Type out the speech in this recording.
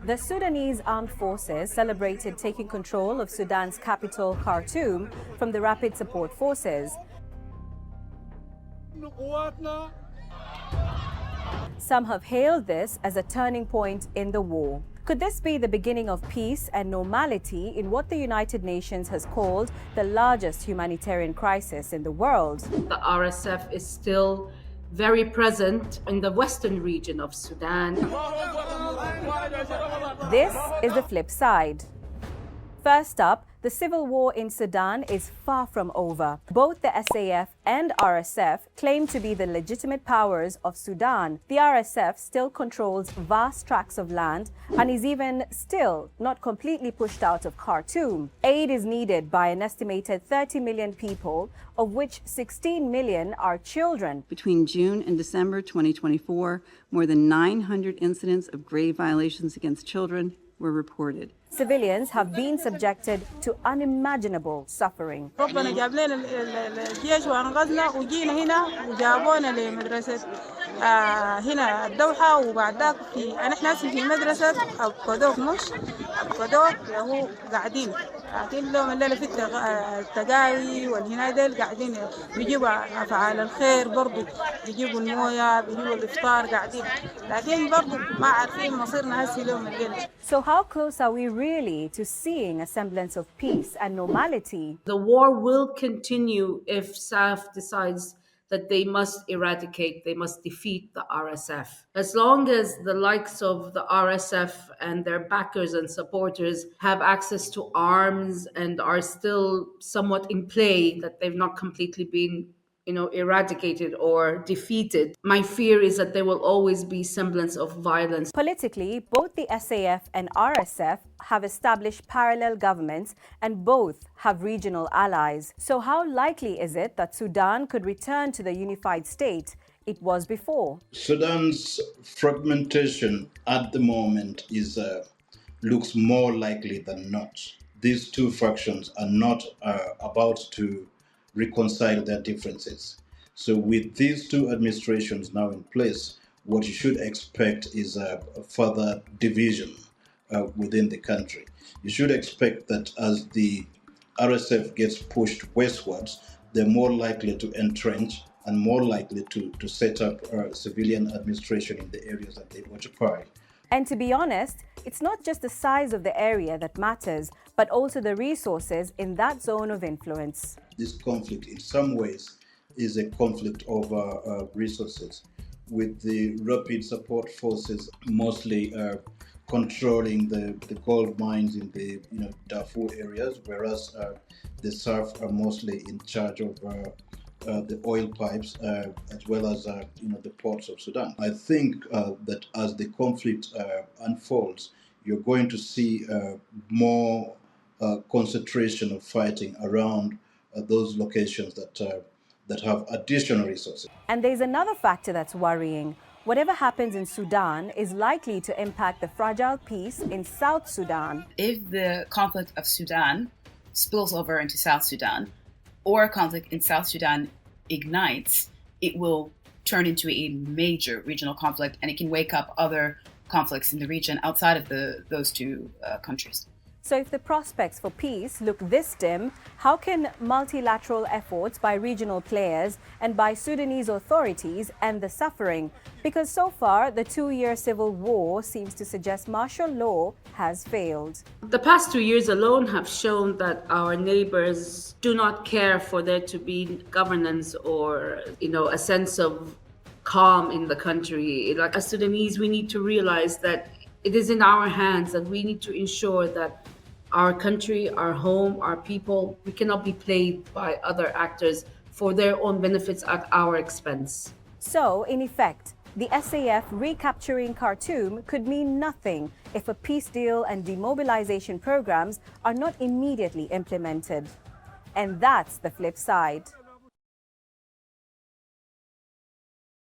The Sudanese armed forces celebrated taking control of Sudan's capital, Khartoum, from the Rapid Support Forces. Some have hailed this as a turning point in the war. Could this be the beginning of peace and normality in what the United Nations has called the largest humanitarian crisis in the world? The RSF is still very present in the western region of Sudan. This is the flip side. First up, the civil war in Sudan is far from over. Both the SAF and RSF claim to be the legitimate powers of Sudan. The RSF still controls vast tracts of land and is even still not completely pushed out of Khartoum. Aid is needed by an estimated 30 million people, of which 16 million are children. Between June and December 2024, more than 900 incidents of grave violations against children were reported. Civilians have been subjected to unimaginable suffering. هنا الدوحة وبعدك في نحن في مدرسة أبقدوك مش أبقدوك هو قاعدين لهم الليلة في التقاوي والهنا ديل قاعدين بيجيبوا أفعال الخير برضو بيجيبوا الموية بيجيبوا الإفطار قاعدين لكن برضو ما عارفين مصيرنا هسي لهم الليلة. So how close are we really to seeing a semblance of peace and normality? The war will continue if SAF decides that they must eradicate, they must defeat the RSF. As long as the likes of the RSF and their backers and supporters have access to arms and are still somewhat in play, that they've not completely been eradicated or defeated, my fear is that there will always be semblance of violence. Politically, both the SAF and RSF have established parallel governments and both have regional allies. So how likely is it that Sudan could return to the unified state it was before? Sudan's fragmentation at the moment looks more likely than not. These two factions are not about to reconcile their differences. So with these two administrations now in place, what you should expect is a further division within the country. You should expect that as the RSF gets pushed westwards, they're more likely to entrench and more likely to set up a civilian administration in the areas that they occupy. And to be honest, it's not just the size of the area that matters, but also the resources in that zone of influence. This conflict, in some ways, is a conflict over resources, with the rapid support forces mostly controlling the gold mines in the Darfur areas, whereas the SAF are mostly in charge of the oil pipes as well as the ports of Sudan. I think that as the conflict unfolds, you're going to see more concentration of fighting around those locations that have additional resources. And there's another factor that's worrying. Whatever happens in Sudan is likely to impact the fragile peace in South Sudan. If the conflict of Sudan spills over into South Sudan, or a conflict in South Sudan ignites, it will turn into a major regional conflict, and it can wake up other conflicts in the region outside of those two countries. So if the prospects for peace look this dim, how can multilateral efforts by regional players and by Sudanese authorities end the suffering? Because so far, the 2-year civil war seems to suggest martial law has failed. The past 2 years alone have shown that our neighbors do not care for there to be governance or, a sense of calm in the country. Like, as Sudanese, we need to realize that it is in our hands, that we need to ensure that our country, our home, our people, we cannot be played by other actors for their own benefits at our expense. So, in effect, the SAF recapturing Khartoum could mean nothing if a peace deal and demobilization programs are not immediately implemented. And that's the flip side.